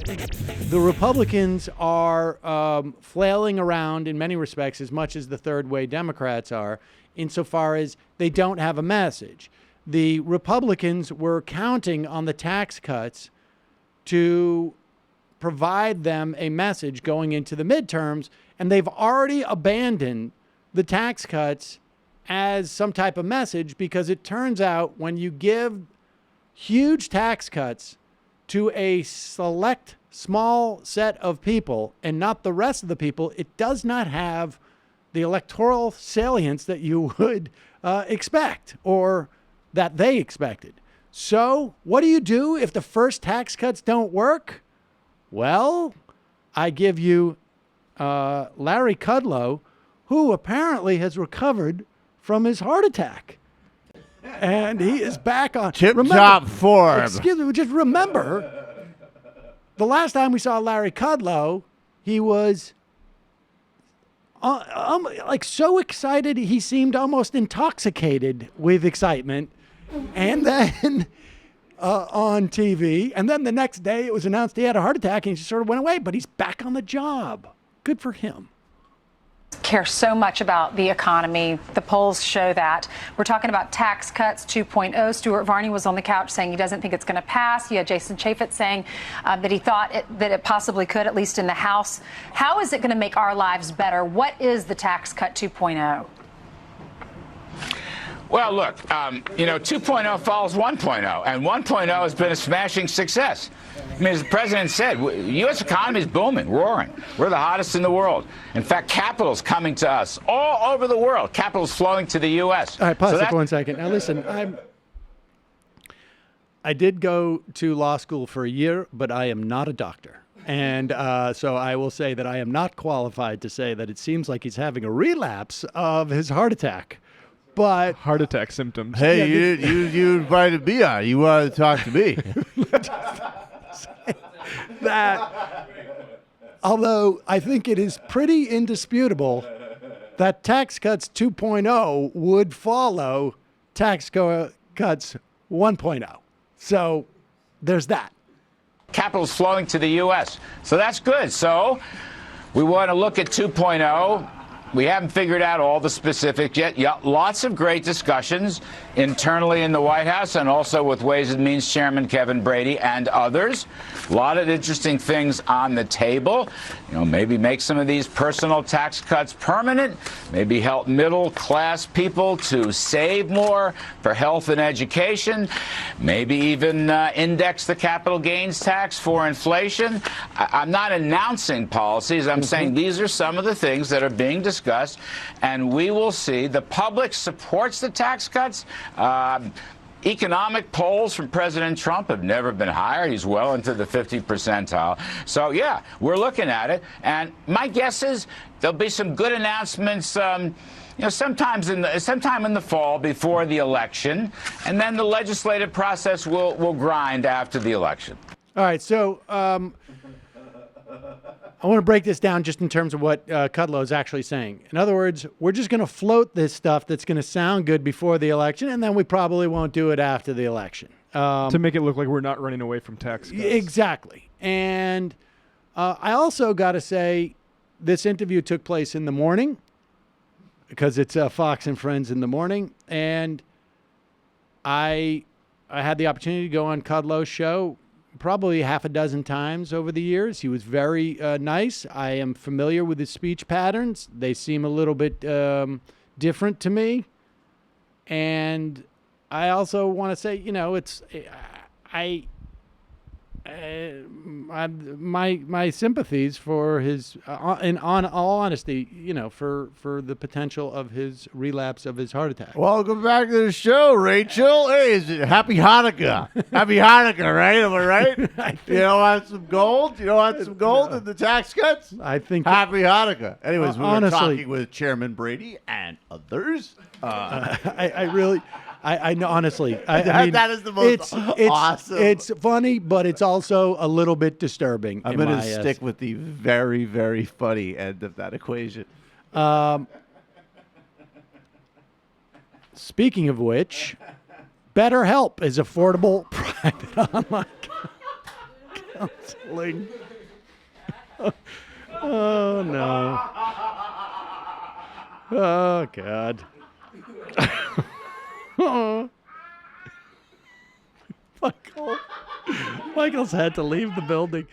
The Republicans are flailing around in many respects as much as the third way Democrats are, insofar as they don't have a message. The Republicans were counting on the tax cuts to provide them a message going into the midterms, and they've already abandoned the tax cuts as some type of message, because it turns out when you give huge tax cuts to a select small set of people and not the rest of the people, it does not have the electoral salience that you would expect, or that they expected. So what do you do if the first tax cuts don't work? Well, I give you Larry Kudlow, who apparently has recovered from his heart attack. And he is back on tip-top form. Excuse me, just remember, the last time we saw Larry Kudlow, he was like so excited, he seemed almost intoxicated with excitement. And then on TV, and then the next day it was announced he had a heart attack and he just sort of went away, but he's back on the job. Good for him. Care so much about the economy. The polls show that. We're talking about tax cuts 2.0. Stuart Varney was on the couch saying he doesn't think it's going to pass. You had Jason Chaffetz saying that he thought that it possibly could, at least in the House. How is it going to make our lives better? What is the tax cut 2.0? Well, look, 2.0 follows 1.0, and 1.0 has been a smashing success. I mean, as the president said, U.S. economy is booming, roaring. We're the hottest in the world. In fact, capital's coming to us all over the world. Capital's flowing to the U.S. All right, pause it for 1 second. Now, listen, I did go to law school for a year, but I am not a doctor. And so I will say that I am not qualified to say that it seems like he's having a relapse of his heart attack. But heart attack symptoms. Hey, you invited me on. You wanted to talk to me. That, although I think it is pretty indisputable that tax cuts 2.0 would follow tax cuts 1.0. So there's that. Capital's flowing to the U.S., so that's good. So we want to look at 2.0. We haven't figured out all the specifics yet. Yeah, lots of great discussions internally in the White House and also with Ways and Means Chairman Kevin Brady and others. A lot of interesting things on the table. Maybe make some of these personal tax cuts permanent. Maybe help middle-class people to save more for health and education. Maybe even index the capital gains tax for inflation. I'm not announcing policies. I'm saying these are some of the things that are being discussed, and we will see. The public supports the tax cuts. Economic polls from President Trump have never been higher. He's well into the 50th percentile. So, yeah, we're looking at it. And my guess is there'll be some good announcements sometime in the fall before the election. And then the legislative process will grind after the election. All right, so I want to break this down just in terms of what Kudlow is actually saying. In other words, we're just going to float this stuff that's going to sound good before the election, and then we probably won't do it after the election. To make it look like we're not running away from tax cuts. Exactly. And I also got to say, this interview took place in the morning because it's Fox and Friends in the morning, and I had the opportunity to go on Kudlow's show probably half a dozen times over the years. He was very nice. I am familiar with his speech patterns. They seem a little bit different to me. And I also want to say, my sympathies for his, in all honesty, for the potential of his relapse of his heart attack. Welcome back to the show, Rachel. Hey, happy Hanukkah. Happy Hanukkah, right? Am I right? You don't want some gold? You don't want some gold in the tax cuts? I think. Happy Hanukkah. Anyways, we were honestly, talking with Chairman Brady and others. I know, honestly. That is the most awesome. It's funny, but it's also a little bit disturbing. I'm going to stick with the very, very funny end of that equation. Speaking of which, BetterHelp is affordable private online. counseling. Oh, no. Oh, God. Michael's had to leave the building.